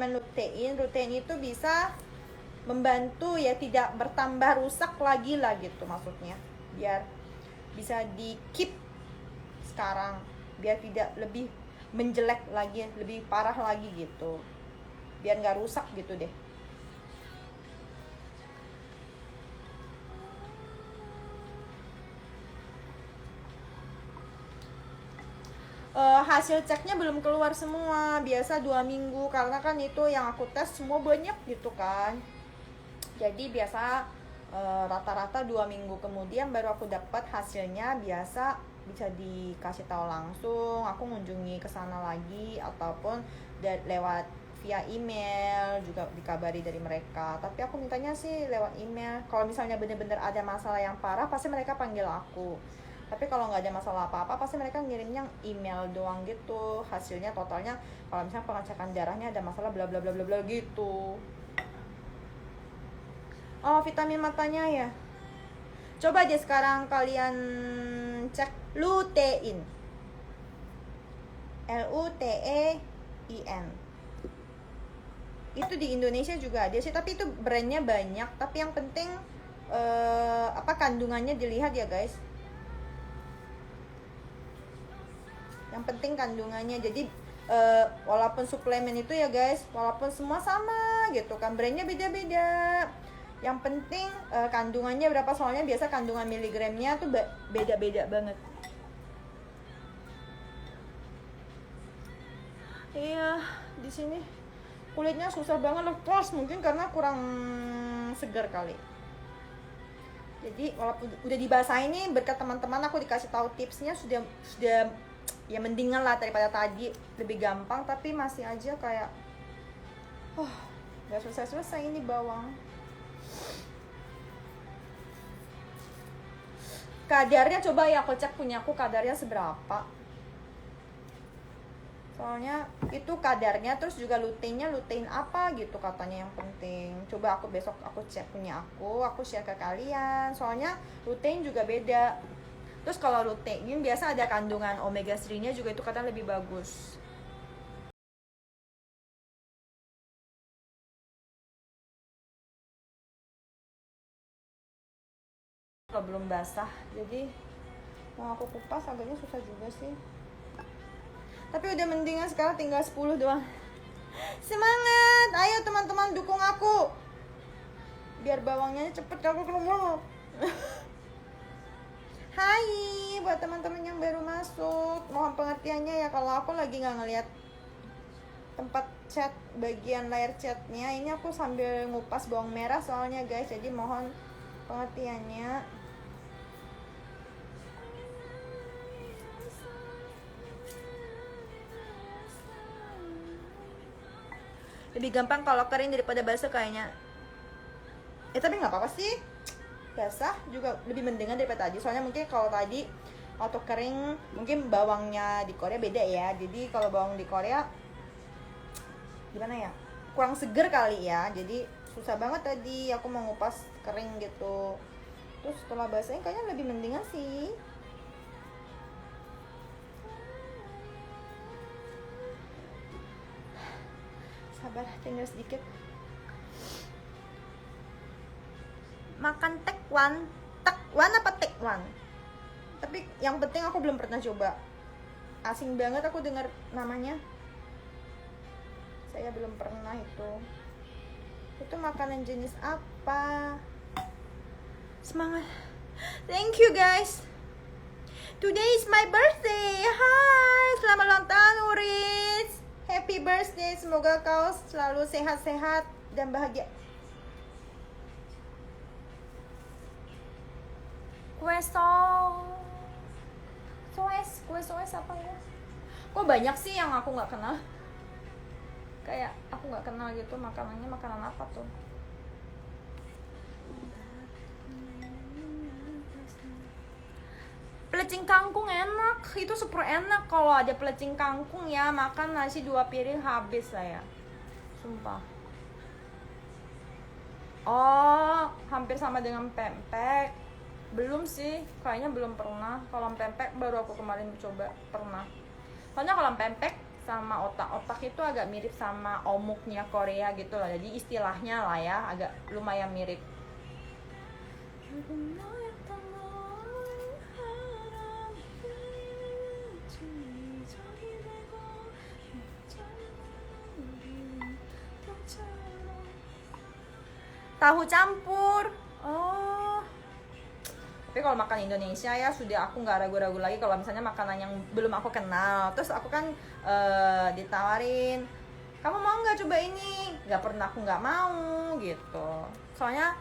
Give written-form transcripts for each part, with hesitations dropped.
vitamin lutein. Lutein itu bisa membantu ya tidak bertambah rusak lagi lah gitu maksudnya. Biar bisa di keep sekarang, biar tidak lebih menjelek lagi, lebih parah lagi gitu. Biar nggak rusak gitu deh. Hasil ceknya belum keluar semua, biasa 2 minggu karena kan itu yang aku tes semua banyak gitu kan. Jadi biasa rata-rata 2 minggu kemudian baru aku dapat hasilnya. Biasa bisa dikasih tahu langsung, aku ngunjungi ke sana lagi ataupun lewat via email juga dikabari dari mereka. Tapi aku mintanya sih lewat email. Kalau misalnya bener-bener ada masalah yang parah pasti mereka panggil aku. Tapi kalau nggak ada masalah apa-apa pasti mereka ngirimnya email doang gitu, hasilnya totalnya. Kalau misalnya pengecekan darahnya ada masalah bla bla bla bla bla gitu. Oh, vitamin matanya ya. Coba aja sekarang kalian cek lutein. LUTEIN. Itu di Indonesia juga ada sih, tapi itu brandnya banyak. Tapi yang penting kandungannya dilihat ya guys. Yang penting kandungannya. Jadi walaupun suplemen itu ya guys, walaupun semua sama gitu kan, brandnya beda-beda, yang penting kandungannya berapa. Soalnya biasa kandungan miligramnya tuh beda-beda banget. Iya, di sini kulitnya susah banget lepas, mungkin karena kurang segar kali. Jadi walaupun udah dibasahin nih, berkat teman-teman aku dikasih tahu tipsnya, sudah ya mendingan lah daripada tadi, lebih gampang. Tapi masih aja kayak nggak selesai ini bawang. Kadarnya coba ya aku cek punya aku kadarnya seberapa. Soalnya itu kadarnya, terus juga luteinnya lutein apa gitu katanya yang penting. Coba aku besok aku cek punya aku share ke kalian. Soalnya lutein juga beda. Terus kalau lutein biasa ada kandungan omega 3-nya juga, itu katanya lebih bagus. Kalau belum basah, jadi mau aku kupas agaknya susah juga sih. Tapi udah mendingan sekarang, tinggal 10 doang. Semangat, ayo teman-teman dukung aku biar bawangnya cepet aku keluar. Hai buat teman-teman yang baru masuk, mohon pengertiannya ya kalau aku lagi nggak ngeliat tempat chat, bagian layar chatnya. Ini aku sambil ngupas bawang merah soalnya guys, jadi mohon pengertiannya. Lebih gampang kalau kering daripada basah kayaknya. Tapi nggak apa-apa sih, basah juga lebih mendingan daripada tadi. Soalnya mungkin kalau tadi waktu kering mungkin bawangnya di Korea beda ya. Jadi kalau bawang di Korea gimana ya, kurang seger kali ya, jadi susah banget tadi aku mau ngupas kering gitu. Terus setelah basahnya kayaknya lebih mendingan sih. Sabar, tinggal sedikit. Makan tekwan apa tekwan? Tapi yang penting aku belum pernah coba. Asing banget aku dengar namanya. Saya belum pernah itu. Itu makanan jenis apa? Semangat. Thank you guys. Today is my birthday. Hai, selamat ulang tahun Uris. Happy birthday, semoga kau selalu sehat-sehat dan bahagia. Kue soes apa ya? Kok banyak sih yang aku nggak kenal? Kayak aku nggak kenal gitu makanannya, makanan apa tuh? Pelecing kangkung enak, itu super enak. Kalau ada pelecing kangkung ya, makan nasi 2 piring habis saya, sumpah. Oh, hampir sama dengan pempek. Belum sih, kayaknya belum pernah. Kalau pempek baru aku kemarin coba pernah. Soalnya kalau pempek sama otak itu agak mirip sama omuknya Korea gitu lah, jadi istilahnya lah ya agak lumayan mirip. Tahu campur. Oh. Tapi kalau makan Indonesia ya sudah aku nggak ragu-ragu lagi kalau misalnya makanan yang belum aku kenal. Terus aku kan ditawarin, kamu mau nggak coba ini? Nggak pernah aku nggak mau gitu. Soalnya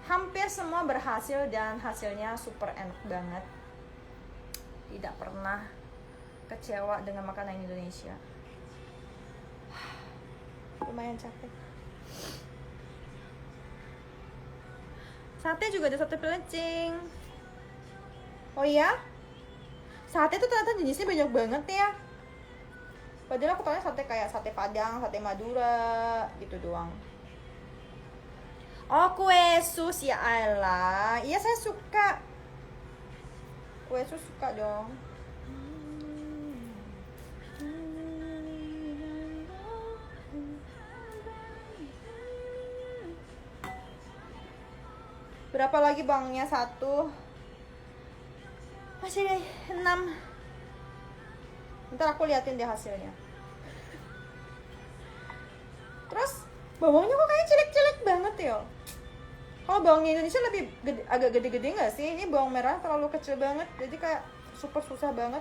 hampir semua berhasil dan hasilnya super enak banget. Tidak pernah kecewa dengan makanan Indonesia. Lumayan capek. Sate juga ada sate pelecing. Oh iya? Sate tuh ternyata jenisnya banyak banget ya. Padahal aku taunya sate kayak sate Padang, sate Madura gitu doang. Oh, kue sus, ya Allah. Iya, saya suka. Kue sus suka dong. Berapa lagi bangnya? 1. Masih 6. Ntar aku liatin deh hasilnya. Terus bawangnya kok kayaknya cilik-cilik banget ya. Kalau bawang di Indonesia lebih agak gede-gede nggak sih? Ini bawang merah terlalu kecil banget, jadi kayak super susah banget.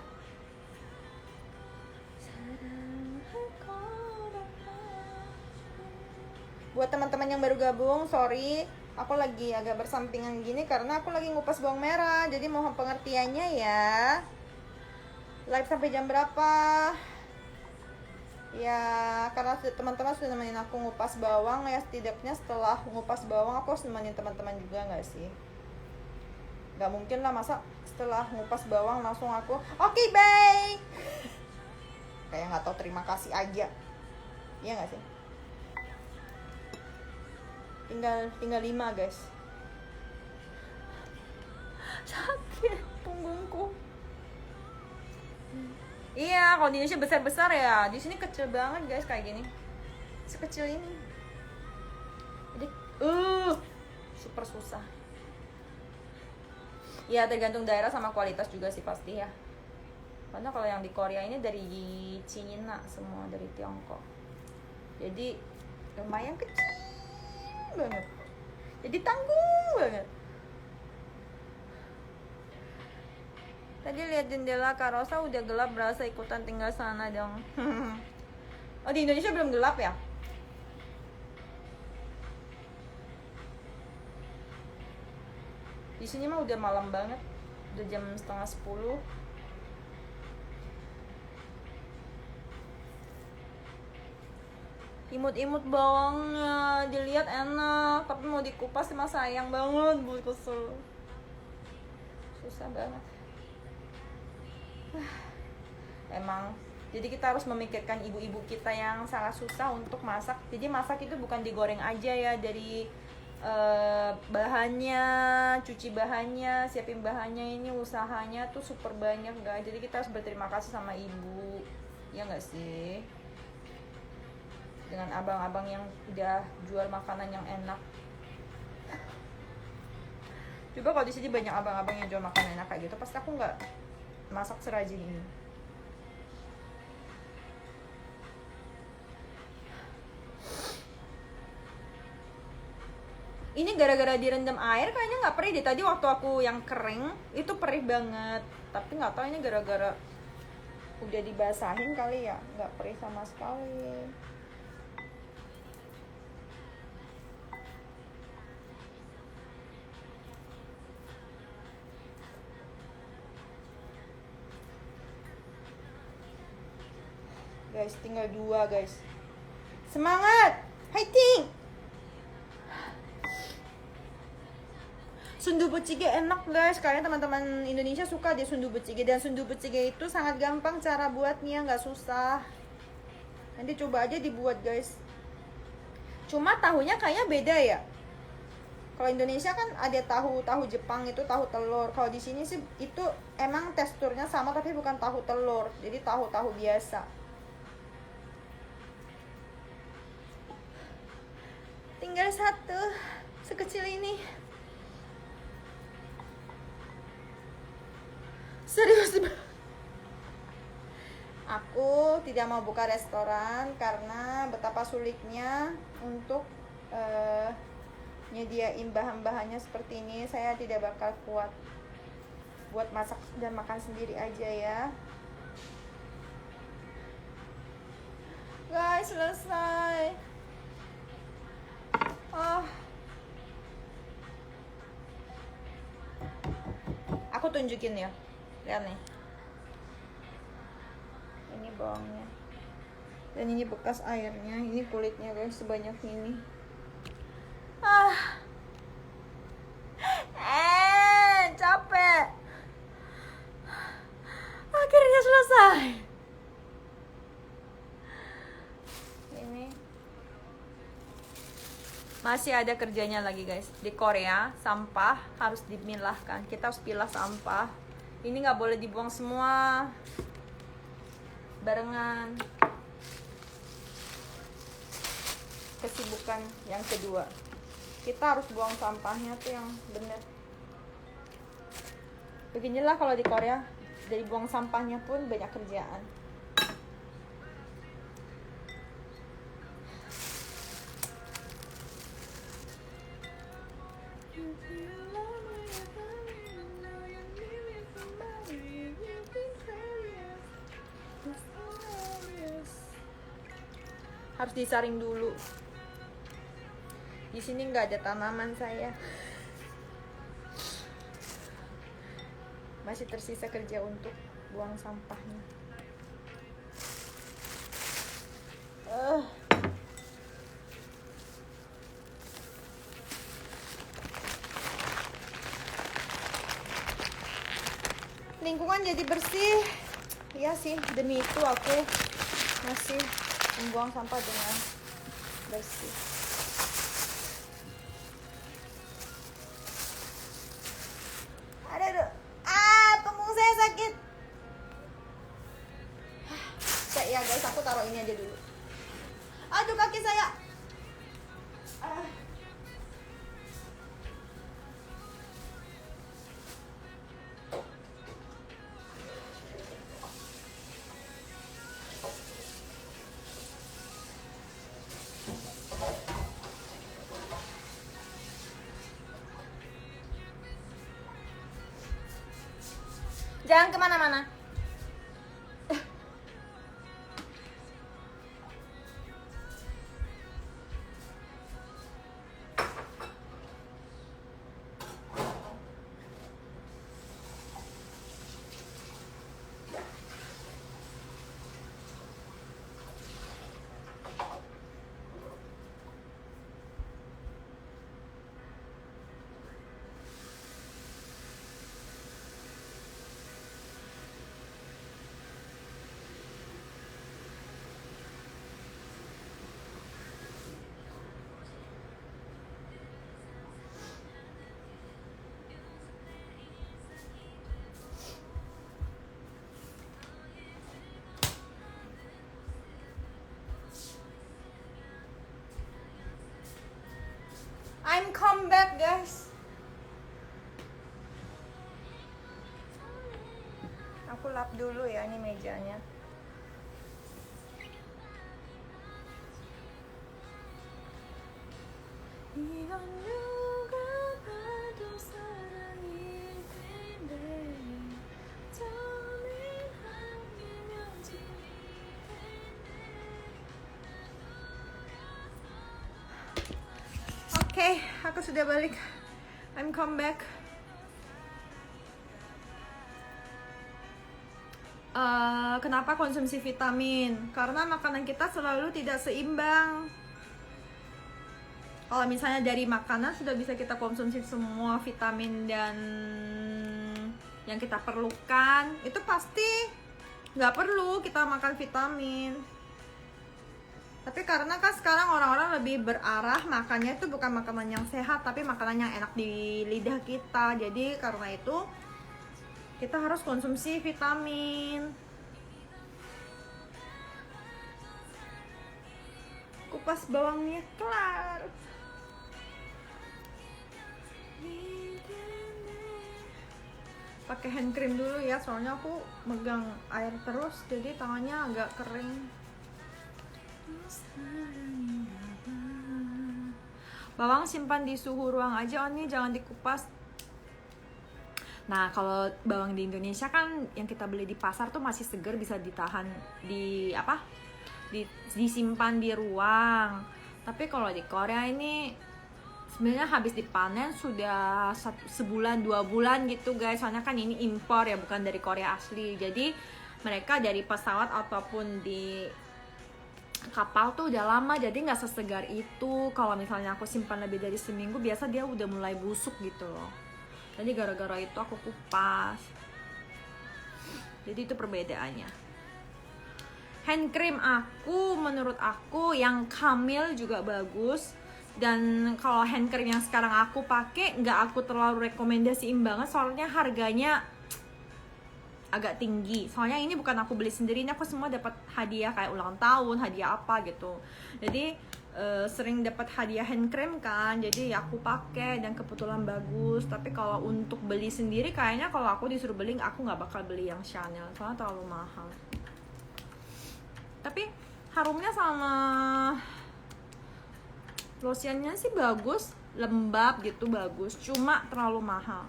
Buat teman-teman yang baru gabung, sorry, aku lagi agak bersampingan gini karena aku lagi ngupas bawang merah, jadi mohon pengertiannya ya. Live sampai jam berapa? Ya, karena teman-teman sudah nemenin aku ngupas bawang, ya setidaknya setelah ngupas bawang aku harus nemenin teman-teman juga nggak sih? Nggak mungkin lah masa setelah ngupas bawang langsung aku oke, bye. Kayak nggak tahu terima kasih aja. Iya nggak sih? Tinggal 5 guys. Sakit punggungku. Iya, kalau di Indonesia besar-besar ya, di sini kecil banget guys, kayak gini, sekecil ini. Jadi super susah. Ya tergantung daerah sama kualitas juga sih pasti ya. Karena kalau yang di Korea ini dari Cina semua, dari Tiongkok. Jadi lumayan kecil banget, jadi tanggung banget. Tadi lihat jendela Kak Rosa udah gelap, berasa ikutan tinggal sana dong. Oh, di Indonesia belum gelap ya? Di sini mah udah malam banget, udah jam setengah 10. Imut-imut bawangnya, dilihat enak, tapi mau dikupas mah sayang banget, buat kesel. Susah banget. Emang, jadi kita harus memikirkan ibu-ibu kita yang sangat susah untuk masak. Jadi masak itu bukan digoreng aja ya, dari bahannya, cuci bahannya, siapin bahannya, ini usahanya tuh super banyak guys. Jadi kita harus berterima kasih sama ibu, ya nggak sih? Dengan abang-abang yang udah jual makanan yang enak. Coba kalau di sini banyak abang-abang yang jual makanan enak kayak gitu, pasti aku nggak masak serajin ini. Ini gara-gara direndam air kayaknya nggak perih deh. Tadi waktu aku yang kering itu perih banget, tapi nggak tahu ini gara-gara udah dibasahin kali ya, nggak perih sama sekali. Guys, tinggal 2 guys. Semangat, fighting. Sundu becige enak guys, kayaknya teman-teman Indonesia suka deh sundu becige. Dan sundu becige itu sangat gampang cara buatnya, nggak susah. Nanti coba aja dibuat guys. Cuma tahunya kayaknya beda ya. Kalau Indonesia kan ada tahu Jepang itu tahu telur. Kalau di sini sih itu emang teksturnya sama tapi bukan tahu telur, jadi tahu biasa. satu sekecil ini. Serius. Aku tidak mau buka restoran karena betapa sulitnya untuk nyediain bahan-bahannya seperti ini. Saya tidak bakal kuat buat masak dan makan sendiri aja ya. Guys, selesai. Aku tunjukin ya. Lihat nih. Ini bawangnya. Dan ini bekas airnya, ini kulitnya guys, sebanyak ini. Capek. Akhirnya selesai. Ini masih ada kerjanya lagi guys. Di Korea sampah harus dimilahkan. Kita harus pilah sampah. Ini nggak boleh dibuang semua barengan. Kesibukan yang kedua, kita harus buang sampahnya tuh yang bener. Beginilah kalau di Korea, dari buang sampahnya pun banyak kerjaan. Harus disaring dulu. Di sini nggak ada tanaman saya. Masih tersisa kerja untuk buang sampahnya. Lingkungan jadi bersih. Iya sih, demi itu aku masih membuang sampah dengan bersih. Punggung saya sakit. Ya guys, aku taruh ini aja dulu. Aduh, kaki saya. Jangan kemana-mana. I'm come back guys. Aku lap dulu ya ini mejanya. Oke, aku sudah balik. I'm come back. Kenapa konsumsi vitamin? Karena makanan kita selalu tidak seimbang. Kalau misalnya dari makanan sudah bisa kita konsumsi semua vitamin dan yang kita perlukan, itu pasti nggak perlu kita makan vitamin. Tapi karena kan sekarang orang-orang lebih berarah makannya itu bukan makanan yang sehat, tapi makanan yang enak di lidah kita. Jadi karena itu kita harus konsumsi vitamin. Kupas bawangnya kelar. Pakai hand cream dulu ya, soalnya aku megang air terus jadi tangannya agak kering. Bawang simpan di suhu ruang aja, Oni, jangan dikupas. Nah, kalau bawang di Indonesia kan yang kita beli di pasar tuh masih segar, bisa ditahan di apa? Disimpan di ruang. Tapi kalau di Korea ini sebenarnya habis dipanen sudah sebulan 2 bulan gitu guys, soalnya kan ini impor ya, bukan dari Korea asli. Jadi mereka dari pesawat ataupun di kapal tuh udah lama, jadi nggak sesegar itu. Kalau misalnya aku simpan lebih dari seminggu, biasa dia udah mulai busuk gitu loh. Jadi gara-gara itu aku kupas. Jadi itu perbedaannya. Hand cream aku, menurut aku yang Camille juga bagus. Dan kalau hand cream yang sekarang aku pakai nggak aku terlalu rekomendasiin banget, soalnya harganya agak tinggi. Soalnya ini bukan aku beli sendiri, ini aku semua dapat hadiah kayak ulang tahun, hadiah apa gitu. Jadi sering dapat hadiah hand cream kan, jadi aku pakai dan kebetulan bagus. Tapi kalau untuk beli sendiri kayaknya kalau aku disuruh beli, aku nggak bakal beli yang Chanel soalnya terlalu mahal. Tapi harumnya sama lotionnya sih bagus, lembab gitu, bagus, cuma terlalu mahal.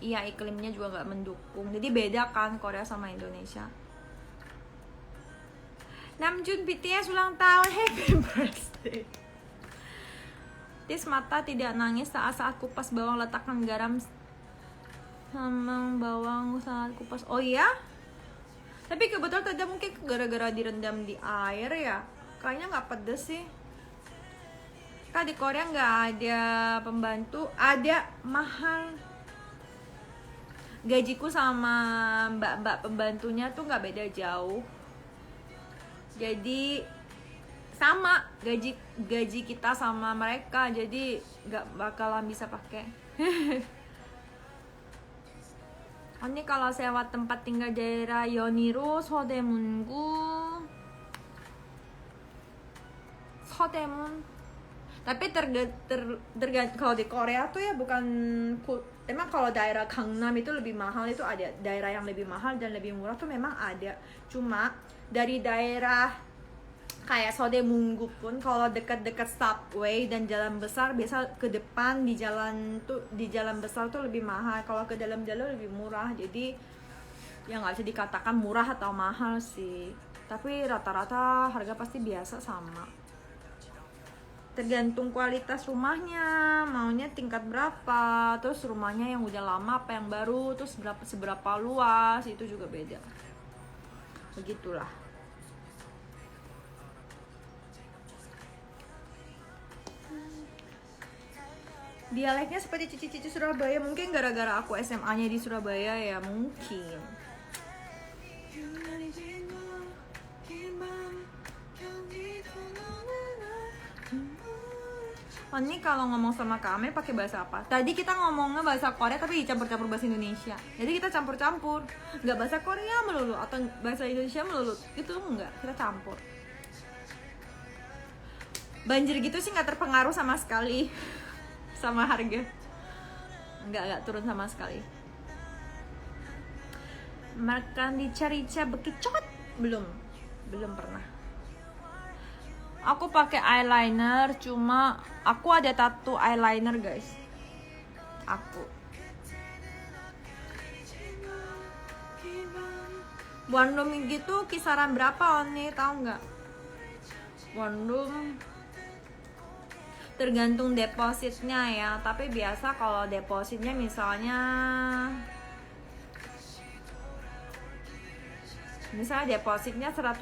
Iya, iklimnya juga nggak mendukung, jadi beda kan Korea sama Indonesia. Namjoon BTS ulang tahun, happy birthday. Tis mata tidak nangis saat kupas bawang, letakkan garam sama bawang saat kupas. Oh iya? Tapi kebetulan tadi mungkin gara-gara direndam di air ya, kayaknya nggak pedes sih. Kan di Korea nggak ada pembantu, ada mahal. Gajiku sama mbak-mbak pembantunya tuh nggak beda jauh. Jadi sama gaji kita sama mereka, jadi nggak bakalan bisa pakai. Ini kalau sewa tempat tinggal daerah Yeoniro, Sodaemungu, Sodaemun. Tapi tergantung kalau di Korea tuh ya, bukan emang kalau daerah Gangnam itu lebih mahal, itu ada daerah yang lebih mahal dan lebih murah tuh memang ada. Cuma dari daerah kayak Sodaemungu pun kalau dekat-dekat subway dan jalan besar, biasa ke depan di jalan besar tuh lebih mahal. Kalau ke dalam jalan lebih murah. Jadi ya nggak bisa dikatakan murah atau mahal sih. Tapi rata-rata harga pasti biasa sama. Tergantung kualitas rumahnya, maunya tingkat berapa, terus rumahnya yang udah lama apa yang baru, terus seberapa luas, itu juga beda. Begitulah. Dialeknya seperti cici-cici Surabaya, mungkin gara-gara aku SMA-nya di Surabaya ya, mungkin. Oh, ini kalau ngomong sama Kak Amel pakai bahasa apa? Tadi kita ngomongnya bahasa Korea tapi dicampur-campur bahasa Indonesia. Jadi kita campur-campur, nggak bahasa Korea melulu atau bahasa Indonesia melulu, itu enggak, kita campur. Banjir gitu sih nggak terpengaruh sama sekali sama harga, nggak turun sama sekali. Makan di Carica bekicot belum pernah. Aku pakai eyeliner, cuma aku ada tattoo eyeliner guys. Aku Wonroom gitu kisaran berapa Oni, tahu nggak? Wonroom tergantung depositnya ya, tapi biasa kalau depositnya misalnya depositnya 100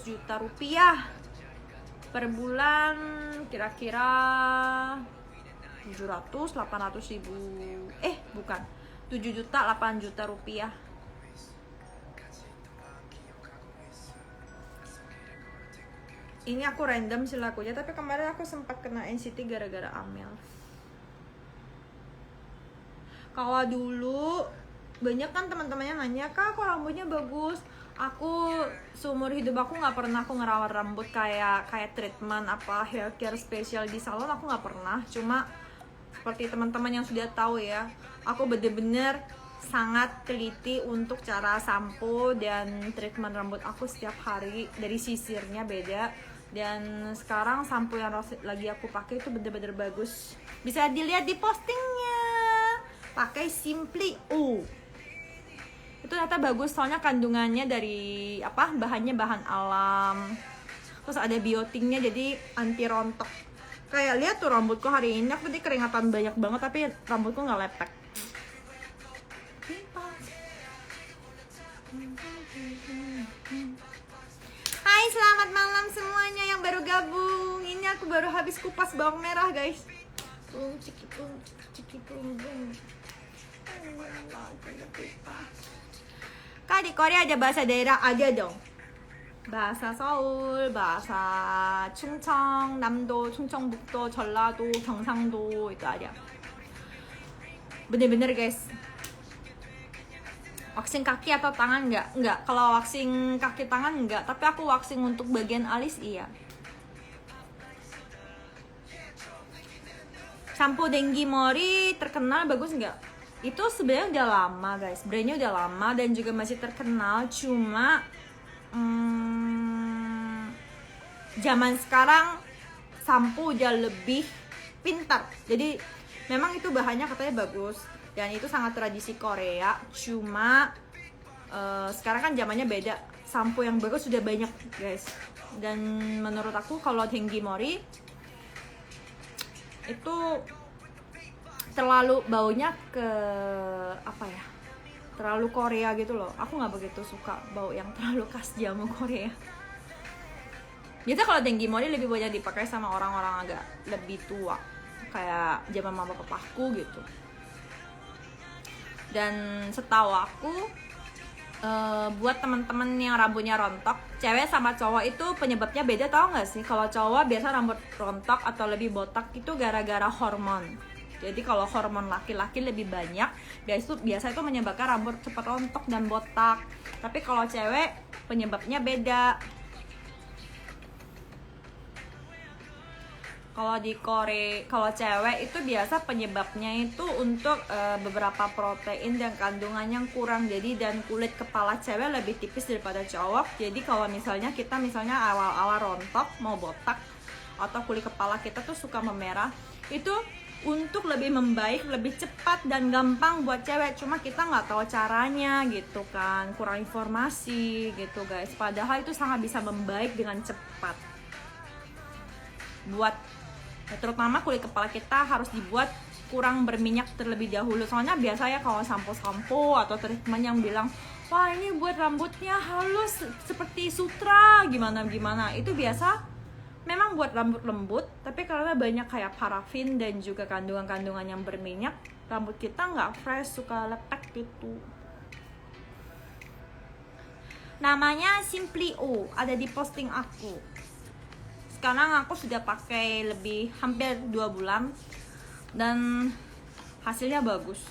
juta rupiah per bulan, kira-kira 700-800 ribu, bukan 7 juta 8 juta rupiah. Ini aku random sih lakunya, tapi kemarin aku sempat kena NCT gara-gara Amel. Kalau dulu banyak kan teman-temannya nanya, "Kak, kok rambutnya bagus?" Aku seumur hidup aku nggak pernah aku ngerawat rambut kayak treatment apa hair care spesial di salon, aku nggak pernah. Cuma seperti teman-teman yang sudah tahu ya, aku bener-bener sangat teliti untuk cara sampo dan treatment rambut aku setiap hari. Dari sisirnya beda, dan sekarang sampo yang lagi aku pakai itu bener-bener bagus, bisa dilihat di postingnya, pakai Simply U. Itu ternyata bagus, soalnya kandungannya dari bahannya bahan alam, terus ada biotiknya, jadi anti rontok. Kayak lihat tuh rambutku hari ini, aku tadi keringatan banyak banget tapi rambutku nggak lepek. Hai, selamat malam semuanya yang baru gabung. Ini aku baru habis kupas bawang merah, guys. Kak, di Korea ada bahasa daerah? Ada dong. Bahasa Seoul, bahasa Chungcheong, Namdo, Chungcheongbukdo, Jeollado, Gyeongsangdo itu ada. Bener-bener guys. Waxing kaki atau tangan enggak? Enggak. Kalau waxing kaki tangan enggak, tapi aku waxing untuk bagian alis iya. Shampoo Denggi Mori terkenal, bagus enggak? Itu sebenarnya udah lama guys, brandnya udah lama dan juga masih terkenal. Cuma zaman sekarang sampo udah lebih pintar. Jadi memang itu bahannya katanya bagus dan itu sangat tradisi Korea. Cuma sekarang kan zamannya beda, sampo yang bagus sudah banyak guys. Dan menurut aku kalau Denggi Mori itu terlalu baunya ke terlalu Korea gitu loh. Aku nggak begitu suka bau yang terlalu khas jamu Korea. Biasa kalau Denggi Mori lebih banyak dipakai sama orang-orang agak lebih tua, kayak zaman mama papaku gitu. Dan setahu aku buat teman-teman yang rambutnya rontok, cewek sama cowok itu penyebabnya beda, tau nggak sih? Kalau cowok biasa rambut rontok atau lebih botak itu gara-gara hormon. Jadi kalau hormon laki-laki lebih banyak, biasa itu menyebabkan rambut cepat rontok dan botak. Tapi kalau cewek penyebabnya beda. Kalau di Korea, kalau cewek itu biasa penyebabnya itu untuk beberapa protein dan kandungan yang kurang. Jadi dan kulit kepala cewek lebih tipis daripada cowok. Jadi kalau misalnya kita awal-awal rontok mau botak atau kulit kepala kita tuh suka memerah, itu untuk lebih membaik, lebih cepat dan gampang buat cewek. Cuma kita nggak tahu caranya gitu kan, kurang informasi gitu guys. Padahal itu sangat bisa membaik dengan cepat. Terutama kulit kepala kita harus dibuat kurang berminyak terlebih dahulu. Soalnya biasanya kalau sampo atau treatment yang bilang, wah ini buat rambutnya halus seperti sutra gimana, itu biasa memang buat rambut lembut, tapi karena banyak kayak parafin dan juga kandungan-kandungan yang berminyak, rambut kita nggak fresh, suka lepek gitu. Namanya Simply U, ada di posting aku. Sekarang aku sudah pakai hampir 2 bulan dan hasilnya bagus.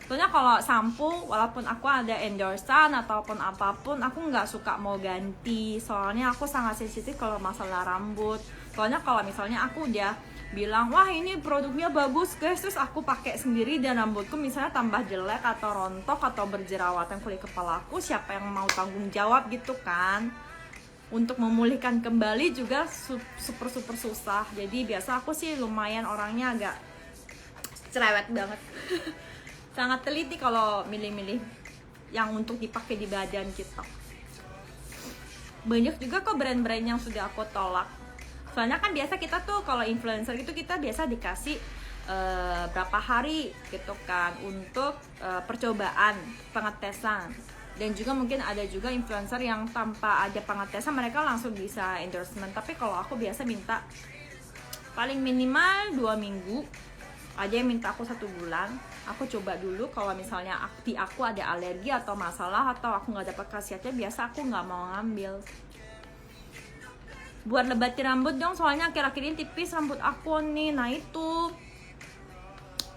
Soalnya kalau sampo, walaupun aku ada endorsean ataupun apapun, aku nggak suka mau ganti. Soalnya aku sangat sensitif kalau masalah rambut. Soalnya kalau misalnya aku udah bilang, wah ini produknya bagus guys, terus aku pakai sendiri dan rambutku misalnya tambah jelek atau rontok atau berjerawatan kulit kepala aku, siapa yang mau tanggung jawab gitu kan? Untuk memulihkan kembali juga super susah. Jadi biasa aku sih lumayan orangnya agak cerewet banget. Sangat teliti kalau milih-milih yang untuk dipakai di badan kita. Banyak juga kok brand-brand yang sudah aku tolak. Soalnya kan biasa kita tuh kalau influencer gitu kita biasa dikasih berapa hari gitu kan untuk percobaan, pengetesan. Dan juga mungkin ada juga influencer yang tanpa ada pengetesan mereka langsung bisa endorsement. Tapi kalau aku biasa minta paling minimal 2 minggu. Ada yang minta aku 1 bulan. Aku coba dulu kalau misalnya di aku ada alergi atau masalah atau aku nggak dapat khasiatnya, biasa aku nggak mau ngambil. Buat lebatin rambut dong, soalnya akhir-akhir ini tipis rambut aku nih. Nah itu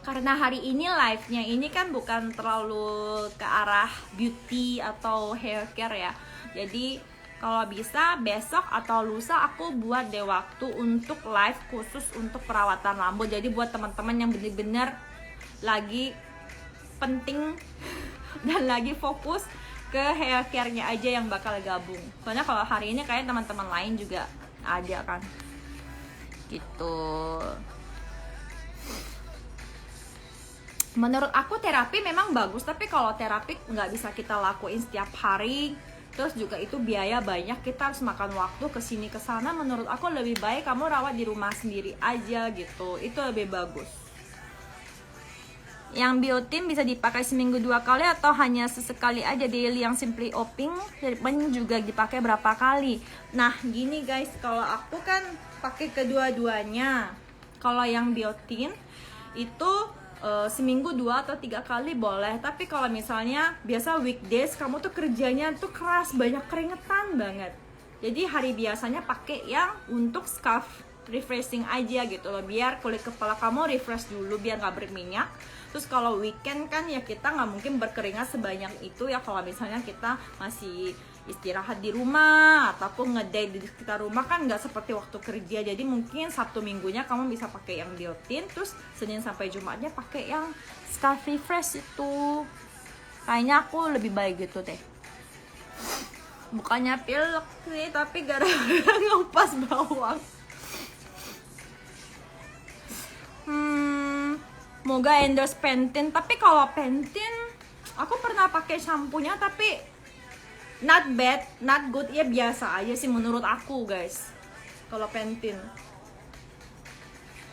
karena hari ini live-nya ini kan bukan terlalu ke arah beauty atau hair care ya. Jadi kalau bisa besok atau lusa aku buat deh waktu untuk live khusus untuk perawatan rambut. Jadi buat teman-teman yang bener-bener lagi penting dan lagi fokus ke hair care-nya aja yang bakal gabung. Soalnya kalau hari ini kayak teman-teman lain juga ada kan. Gitu. Menurut aku terapi memang bagus, tapi kalau terapi nggak bisa kita lakuin setiap hari, terus juga itu biaya banyak, kita harus makan waktu kesini kesana. Menurut aku lebih baik kamu rawat di rumah sendiri aja gitu, itu lebih bagus. Yang biotin bisa dipakai seminggu 2 kali atau hanya sesekali aja daily. Yang Simply Oping treatment juga dipakai berapa kali. Nah gini guys, kalau aku kan pakai kedua-duanya. Kalau yang biotin itu seminggu 2 atau 3 kali boleh. Tapi kalau misalnya biasa weekdays kamu tuh kerjanya tuh keras, banyak keringetan banget, jadi hari biasanya pakai yang untuk scalp refreshing aja gitu loh, biar kulit kepala kamu refresh dulu, biar nggak berminyak. Terus kalau weekend kan ya kita nggak mungkin berkeringat sebanyak itu ya, kalau misalnya kita masih istirahat di rumah ataupun ngedate di sekitar rumah kan nggak seperti waktu kerja. Jadi mungkin Sabtu minggunya kamu bisa pakai yang biotin, terus Senin sampai Jumatnya pakai yang scalp refresh itu. Kayaknya aku lebih baik gitu deh. Bukannya pilek sih, tapi gara-gara ngepas bawang. Moga endorse Pantene. Tapi kalau Pantene aku pernah pakai shampoo-nya tapi not bad, not good, ya biasa aja sih menurut aku guys. Kalau Pantene.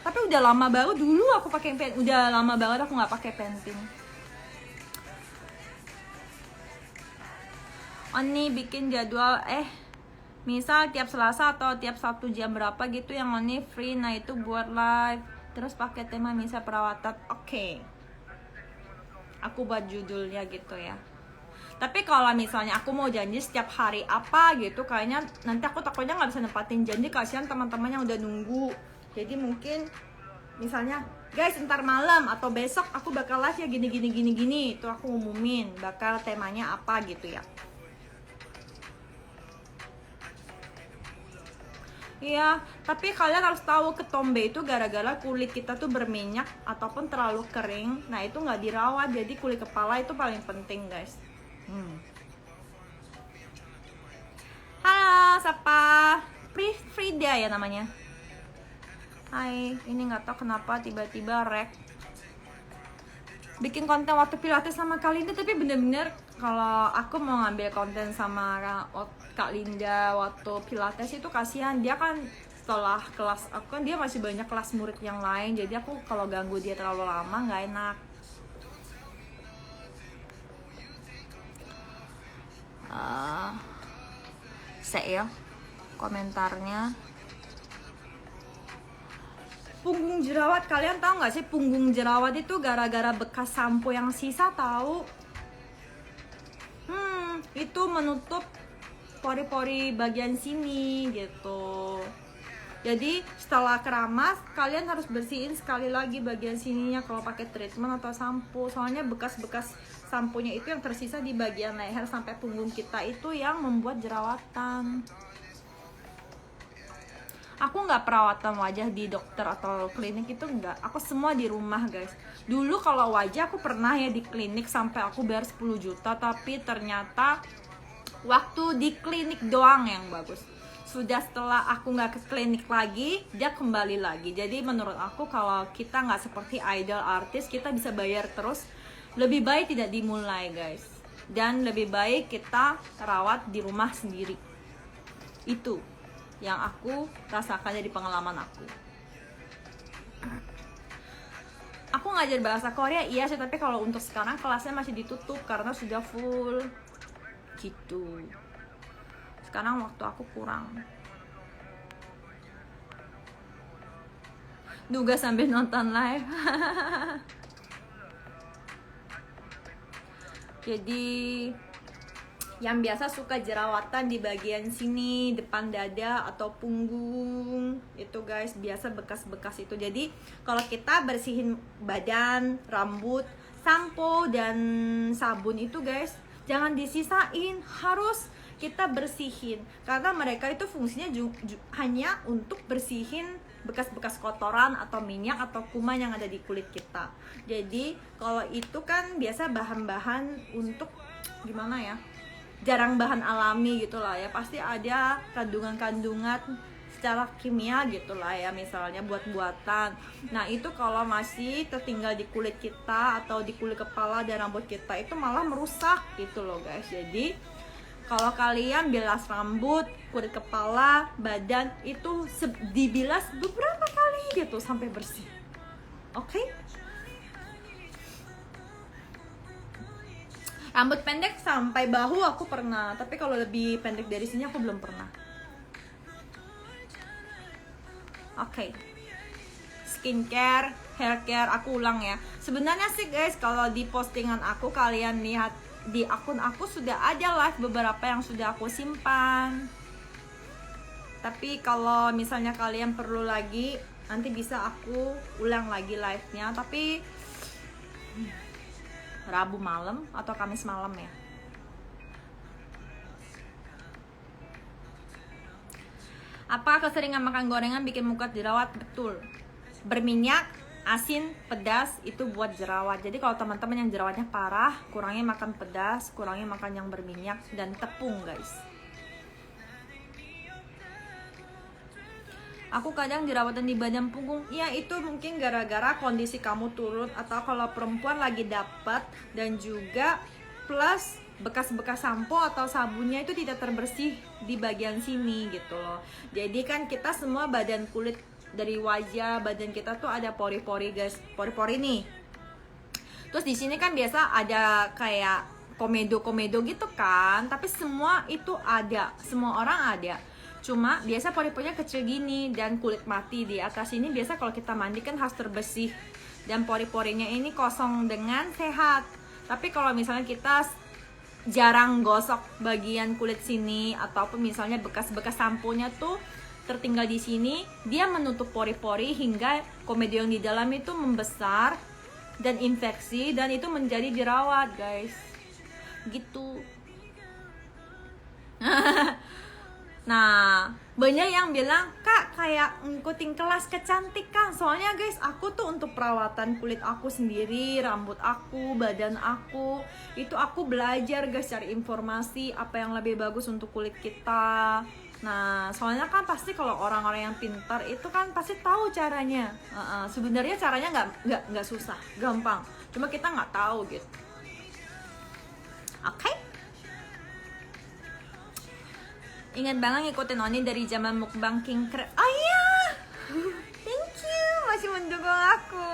Tapi udah lama banget dulu aku pakai Pantene, udah lama banget aku nggak pakai Pantene. Oni bikin jadwal misal tiap Selasa atau tiap Sabtu jam berapa gitu yang Oni free, nah itu buat live. Terus pakai tema misal perawatan. Oke. Aku buat judulnya gitu ya. Tapi kalau misalnya aku mau janji setiap hari apa gitu, kayaknya nanti aku takutnya nggak bisa nempatin janji, kasihan teman-teman yang udah nunggu. Jadi mungkin misalnya guys ntar malam atau besok aku bakal live ya gini, itu aku umumin bakal temanya apa gitu ya. Iya, tapi kalian harus tahu ketombe itu gara-gara kulit kita tuh berminyak ataupun terlalu kering. Nah itu nggak dirawat, jadi kulit kepala itu paling penting guys. Halo, siapa? Frida ya namanya. Hai, ini nggak tahu kenapa tiba-tiba rek. Bikin konten waktu pilates sama Kak Linda, tapi bener-bener kalau aku mau ngambil konten sama Kak Linda waktu pilates itu kasihan, dia kan setelah kelas aku kan dia masih banyak kelas murid yang lain, jadi aku kalau ganggu dia terlalu lama nggak enak. Ya komentarnya. Punggung jerawat, kalian tahu nggak sih punggung jerawat itu gara-gara bekas sampo yang sisa tahu? Itu menutup pori-pori bagian sini gitu. Jadi setelah keramas kalian harus bersihin sekali lagi bagian sininya kalau pakai treatment atau sampo. Soalnya bekas-bekas samponya itu yang tersisa di bagian leher sampai punggung kita itu yang membuat jerawatan. Aku nggak perawatan wajah di dokter atau klinik itu nggak. Aku semua di rumah guys. Dulu kalau wajah aku pernah ya di klinik sampai aku bayar 10 juta. Tapi ternyata waktu di klinik doang yang bagus. Sudah setelah aku nggak ke klinik lagi, dia kembali lagi. Jadi menurut aku kalau kita nggak seperti idol artis, kita bisa bayar terus. Lebih baik tidak dimulai guys. Dan lebih baik kita rawat di rumah sendiri. Itu yang aku rasakan dari pengalaman aku. Aku ngajar bahasa Korea iya sih, tapi kalau untuk sekarang kelasnya masih ditutup karena sudah full gitu. Sekarang waktu aku kurang. Duga sambil nonton live. Jadi yang biasa suka jerawatan di bagian sini, depan dada atau punggung, itu guys biasa bekas-bekas itu. Jadi kalau kita bersihin badan, rambut, sampo dan sabun itu guys, jangan disisain, harus kita bersihin, karena mereka itu fungsinya hanya untuk bersihin bekas-bekas kotoran atau minyak atau kuman yang ada di kulit kita. Jadi kalau itu kan biasa bahan-bahan untuk gimana ya, jarang bahan alami gitu lah ya, pasti ada kandungan-kandungan secara kimia gitu lah ya, misalnya buat-buatan. Nah itu kalau masih tertinggal di kulit kita atau di kulit kepala dan rambut kita, itu malah merusak gitu loh guys. Jadi kalau kalian bilas rambut, kulit kepala, badan itu dibilas beberapa kali gitu sampai bersih. Oke? Rambut pendek sampai bahu aku pernah, tapi kalau lebih pendek dari sini aku belum pernah. Oke. Skincare, hair care, aku ulang ya. Sebenarnya sih guys, kalau di postingan aku kalian lihat di akun aku sudah ada live beberapa yang sudah aku simpan. Tapi kalau misalnya kalian perlu lagi, nanti bisa aku ulang lagi live-nya, tapi Rabu malam atau Kamis malam ya. Apa keseringan makan gorengan bikin muka jerawat? Betul. Berminyak, asin, pedas itu buat jerawat. Jadi kalau teman-teman yang jerawatnya parah, kurangi makan pedas, kurangi makan yang berminyak dan tepung guys. Aku kadang jerawatan di badan punggung. Ya itu mungkin gara-gara kondisi kamu turun, atau kalau perempuan lagi dapat, dan juga plus bekas-bekas sampo atau sabunnya itu tidak terbersih di bagian sini gitu loh. Jadi kan kita semua badan kulit dari wajah badan kita tuh ada pori-pori guys, pori-pori nih. Terus di sini kan biasa ada kayak komedo-komedo gitu kan, tapi semua itu ada, semua orang ada. Cuma biasa pori-porinya kecil gini, dan kulit mati di atas ini biasa kalau kita mandi kan harus terbersih, dan pori-porinya ini kosong dengan sehat. Tapi kalau misalnya kita jarang gosok bagian kulit sini, ataupun misalnya bekas-bekas samponya tuh tertinggal di sini, dia menutup pori-pori hingga komedo yang di dalam itu membesar dan infeksi, dan itu menjadi jerawat guys gitu. Nah banyak yang bilang, kak kayak ngikutin kelas kecantikan. Soalnya guys, aku tuh untuk perawatan kulit aku sendiri, rambut aku, badan aku, itu aku belajar guys, cari informasi apa yang lebih bagus untuk kulit kita. Nah soalnya kan pasti kalau orang-orang yang pintar itu kan pasti tahu caranya. Sebenarnya caranya nggak susah, gampang, cuma kita nggak tahu gitu. Oke? Ingat banget ngikutin Oni dari zaman mukbang King Crab. Oh iya, thank you, masih mendukung aku.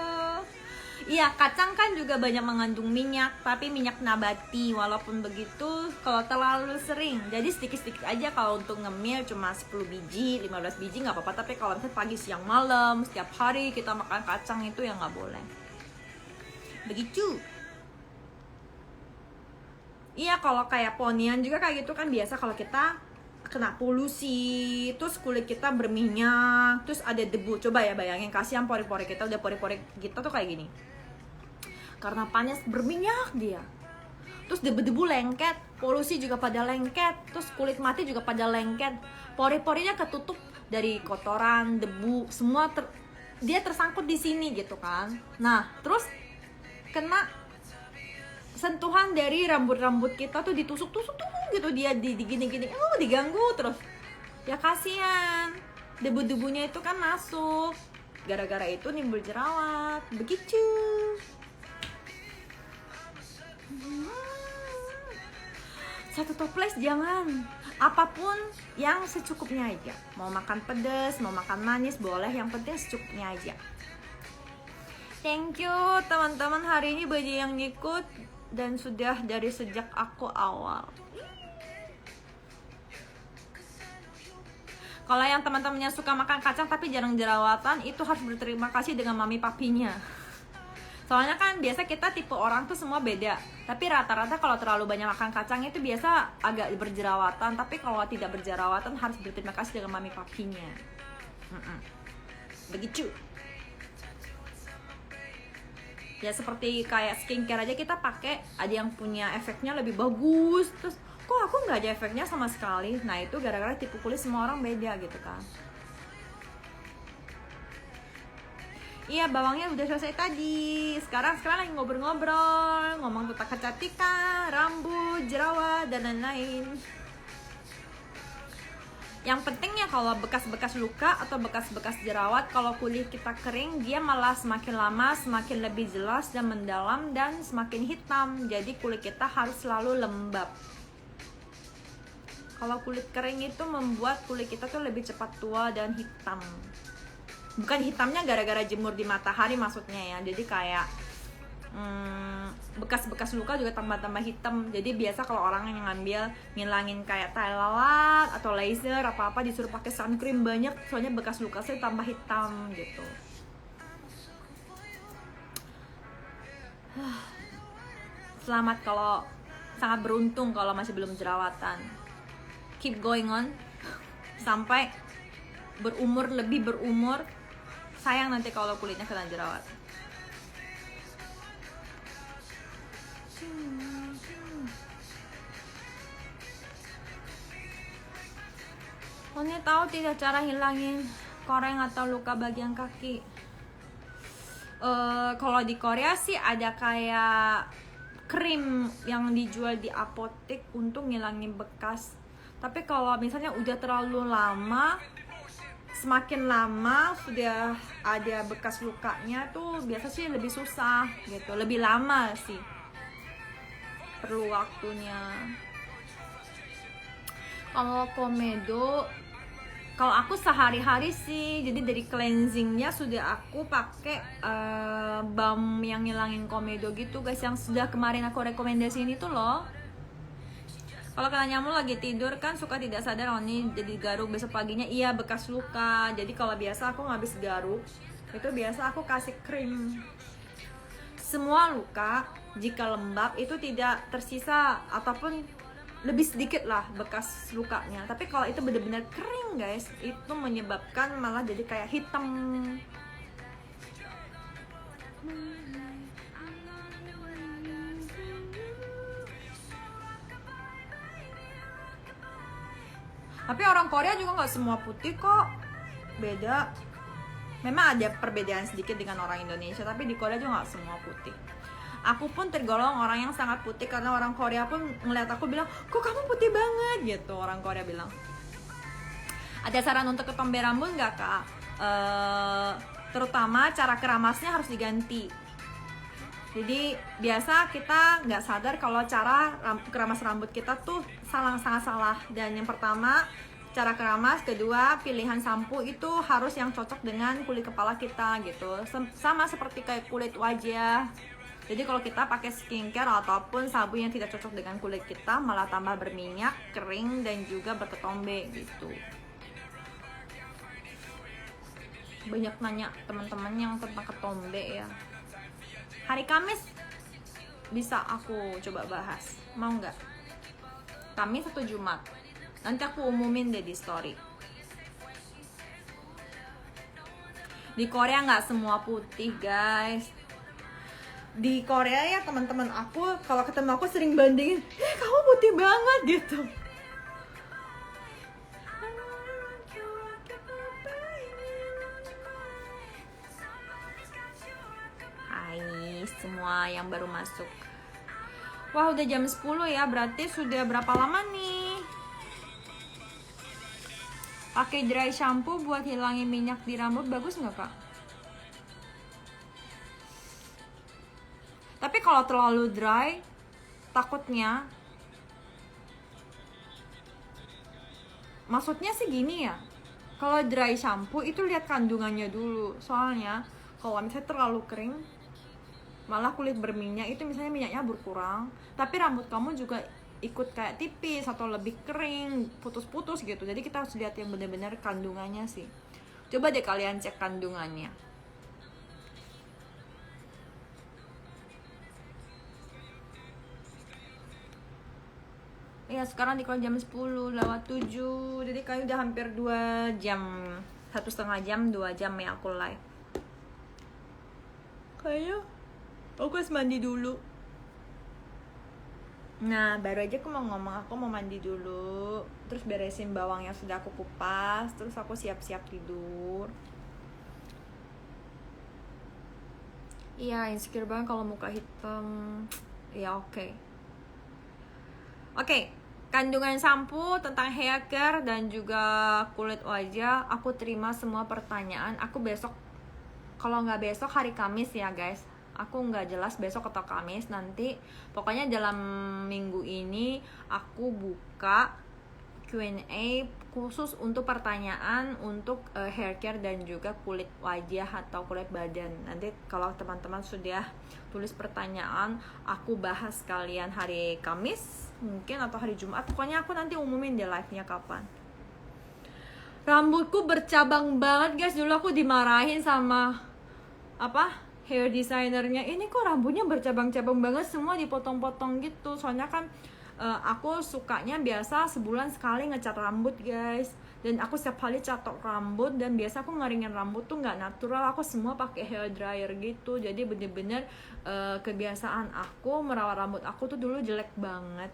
Iya, kacang kan juga banyak mengandung minyak, tapi minyak nabati. Walaupun begitu, kalau terlalu sering, jadi sedikit-sedikit aja. Kalau untuk ngemil cuma 10 biji, 15 biji nggak apa-apa. Tapi kalau misalnya pagi, siang, malam, setiap hari kita makan kacang itu ya nggak boleh. Begitu. Iya, kalau kayak ponian juga kayak gitu kan biasa kalau kita kena polusi, terus kulit kita berminyak, terus ada debu. Coba ya bayangin, kasihan pori-pori kita, udah pori-pori kita tuh kayak gini karena panas berminyak dia, terus debu-debu lengket, polusi juga pada lengket, terus kulit mati juga pada lengket, pori-porinya ketutup dari kotoran, debu, semua dia tersangkut di sini gitu kan. Nah terus kena sentuhan dari rambut-rambut kita tuh ditusuk-tusuk tuh gitu, dia digini-gini, diganggu terus. Ya kasihan, debu-debunya itu kan masuk, gara-gara itu nimbul jerawat. Begitu. Satu toples jangan, apapun yang secukupnya aja. Mau makan pedas, mau makan manis, boleh, yang penting secukupnya aja. Thank you teman-teman, hari ini banyak yang ngikut dan sudah dari sejak aku awal. Kalau yang teman-temannya suka makan kacang tapi jarang jerawatan, itu harus berterima kasih dengan mami papinya. Soalnya kan biasa kita tipe orang tuh semua beda, tapi rata-rata kalau terlalu banyak makan kacang itu biasa agak berjerawatan. Tapi kalau tidak berjerawatan harus berterima kasih dengan mami papinya. Begitu. Ya seperti kayak skincare aja kita pakai, ada yang punya efeknya lebih bagus, terus kok aku nggak ada efeknya sama sekali. Nah itu gara-gara tipe kulit semua orang beda gitu kan. Iya, bawangnya udah selesai tadi. Sekarang lagi ngobrol-ngobrol, ngomong tentang kecantikan, rambut, jerawat, dan lain-lain. Yang pentingnya kalau bekas-bekas luka atau bekas-bekas jerawat, kalau kulit kita kering, dia malah semakin lama semakin lebih jelas dan mendalam dan semakin hitam. Jadi kulit kita harus selalu lembab. Kalau kulit kering itu membuat kulit kita tuh lebih cepat tua dan hitam. Bukan hitamnya gara-gara jemur di matahari maksudnya ya. Jadi kayak bekas-bekas luka juga tambah-tambah hitam. Jadi biasa kalau orang yang ngambil ngilangin kayak tai lalat atau laser apa-apa disuruh pakai sun cream banyak, soalnya bekas luka saya tambah hitam gitu. Selamat kalau sangat beruntung kalau masih belum jerawatan. Keep going on sampai lebih berumur. Sayang nanti kalau kulitnya kena jerawat. Oni tahu tidak cara hilangin koreng atau luka bagian kaki? Kalau di Korea sih ada kayak krim yang dijual di apotek untuk ngilangin bekas. Tapi kalau misalnya udah terlalu lama, semakin lama sudah ada bekas lukanya tuh biasa sih lebih susah gitu, lebih lama sih, perlu waktunya. Kalau komedo, kalau aku sehari-hari sih, jadi dari cleansingnya sudah aku pakai balm yang ngilangin komedo gitu guys, yang sudah kemarin aku rekomendasiin itu loh. Kalau kena nyamuk lagi tidur kan suka tidak sadar, Oni jadi garuk besok paginya, iya bekas luka. Jadi kalau biasa aku ngabis garuk, itu biasa aku kasih krim. Semua luka jika lembab itu tidak tersisa ataupun lebih sedikit lah bekas lukanya. Tapi kalau itu benar-benar kering guys, itu menyebabkan malah jadi kayak hitam. Tapi orang Korea juga nggak semua putih kok, beda. Memang ada perbedaan sedikit dengan orang Indonesia, tapi di Korea juga nggak semua putih. Aku pun tergolong orang yang sangat putih karena orang Korea pun ngeliat aku bilang, kok kamu putih banget gitu, orang Korea bilang. Ada saran untuk ketombe rambut nggak kak? Terutama cara keramasnya harus diganti. Jadi biasa kita nggak sadar kalau cara keramas rambut kita tuh sangat salah. Dan yang pertama cara keramas, kedua pilihan sampo itu harus yang cocok dengan kulit kepala kita gitu. Sama seperti kayak kulit wajah. Jadi kalau kita pakai skincare ataupun sabun yang tidak cocok dengan kulit kita malah tambah berminyak, kering dan juga berketombe gitu. Banyak nanya teman-teman yang tentang ketombe ya. Hari Kamis bisa aku coba bahas, mau nggak? Kamis atau Jumat? Nanti aku umumin deh di story. Di Korea nggak semua putih guys. Di Korea ya teman-teman aku kalau ketemu aku sering bandingin, kamu putih banget gitu. Semua yang baru masuk. Wah udah jam 10 ya, berarti sudah berapa lama nih? Pakai dry shampoo buat hilangin minyak di rambut bagus nggak kak? Tapi kalau terlalu dry, takutnya, maksudnya sih gini ya, kalau dry shampoo itu lihat kandungannya dulu. Soalnya kalau misalnya terlalu kering, malah kulit berminyak, itu misalnya minyaknya berkurang tapi rambut kamu juga ikut kayak tipis atau lebih kering, putus-putus gitu. Jadi kita harus lihat yang benar-benar kandungannya sih. Coba deh kalian cek kandungannya. Ya sekarang di jam 10:07, jadi kayaknya udah hampir 2 jam, 1,5 jam, 2 jam ya aku live. Kayaknya aku harus mandi dulu. Nah, baru aja aku mau ngomong, aku mau mandi dulu, terus beresin bawang yang sudah aku kupas, terus aku siap-siap tidur. Iya, insecure banget kalau muka hitam. Ya oke. Oke, kandungan sampo tentang hair care dan juga kulit wajah, aku terima semua pertanyaan. Aku besok, kalau nggak besok hari Kamis ya guys, aku nggak jelas besok atau Kamis nanti. Pokoknya dalam minggu ini aku buka Q&A khusus untuk pertanyaan untuk hair care dan juga kulit wajah atau kulit badan. Nanti kalau teman-teman sudah tulis pertanyaan, aku bahas kalian hari Kamis mungkin atau hari Jumat. Pokoknya aku nanti umumin deh live-nya kapan. Rambutku bercabang banget guys. Dulu aku dimarahin sama hair designernya, ini kok rambutnya bercabang-cabang banget, semua dipotong-potong gitu. Soalnya kan aku sukanya biasa sebulan sekali ngecat rambut guys, dan aku setiap kali catok rambut, dan biasa aku ngeringin rambut tuh nggak natural, aku semua pakai hair dryer gitu. Jadi bener-bener kebiasaan aku merawat rambut aku tuh dulu jelek banget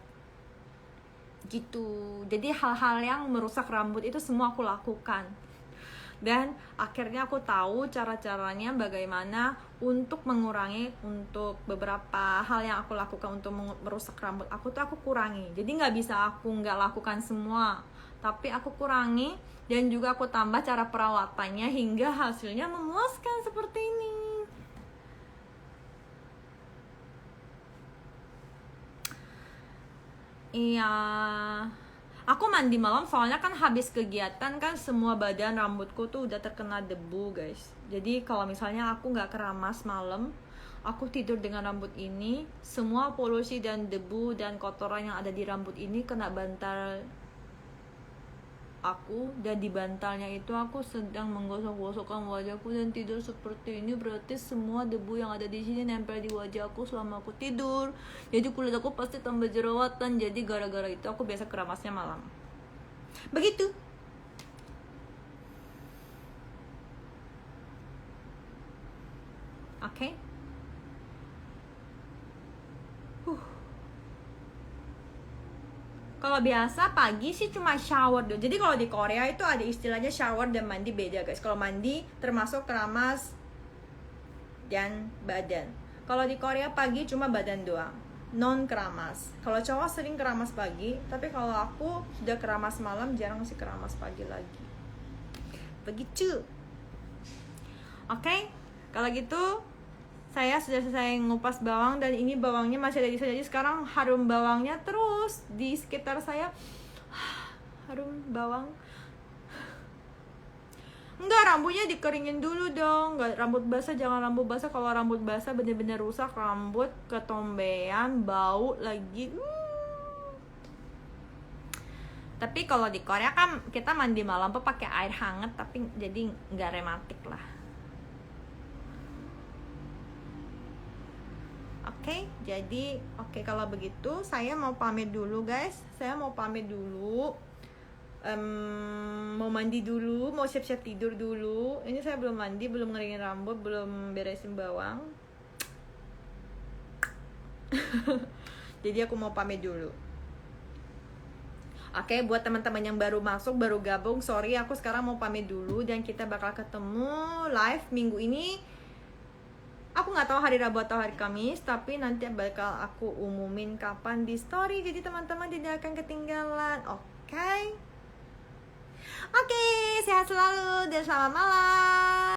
gitu. Jadi hal-hal yang merusak rambut itu semua aku lakukan, dan akhirnya aku tahu cara-caranya bagaimana untuk mengurangi, untuk beberapa hal yang aku lakukan untuk merusak rambut aku tuh aku kurangi. Jadi nggak bisa aku nggak lakukan semua, tapi aku kurangi, dan juga aku tambah cara perawatannya hingga hasilnya memuaskan seperti ini. Iya, aku mandi malam soalnya kan habis kegiatan kan semua badan rambutku tuh udah terkena debu guys. Jadi kalau misalnya aku nggak keramas malam, aku tidur dengan rambut ini, semua polusi dan debu dan kotoran yang ada di rambut ini kena bantal aku, dan di bantalnya itu aku sedang menggosok-gosokkan wajahku dan tidur seperti ini. Berarti semua debu yang ada di sini nempel di wajahku selama aku tidur. Jadi kulit aku pasti tambah jerawatan. Jadi gara-gara itu aku biasa keramasnya malam. Begitu. Oke. Kalau biasa pagi sih cuma shower dulu. Jadi kalau di Korea itu ada istilahnya shower dan mandi beda guys. Kalau mandi termasuk keramas dan badan. Kalau di Korea pagi cuma badan doang, non keramas. Kalau cowok sering keramas pagi, tapi kalau aku sudah keramas malam, jarang sih keramas pagi lagi. Begitu. Oke, kalau gitu saya sudah selesai ngupas bawang, dan ini bawangnya masih ada di sana. Jadi sekarang harum bawangnya terus di sekitar saya. Harum bawang. Enggak, rambutnya dikeringin dulu dong. Enggak, rambut basah jangan rambut basah. Kalau rambut basah bener-bener rusak rambut, ketombean, bau lagi. Tapi kalau di Korea kan kita mandi malam tuh pakai air hangat, tapi jadi nggak rematik lah. Oke, jadi kalau begitu saya mau pamit dulu guys. Saya mau pamit dulu, mau mandi dulu, mau siap-siap tidur dulu. Ini saya belum mandi, belum ngeringin rambut, belum beresin bawang. Jadi aku mau pamit dulu. Oke, buat teman-teman yang baru masuk, baru gabung, sorry aku sekarang mau pamit dulu, dan kita bakal ketemu live minggu ini. Aku nggak tahu hari Rabu atau hari Kamis, tapi nanti bakal aku umumin kapan di story, jadi teman-teman tidak akan ketinggalan. Oke, sehat selalu dan selamat malam.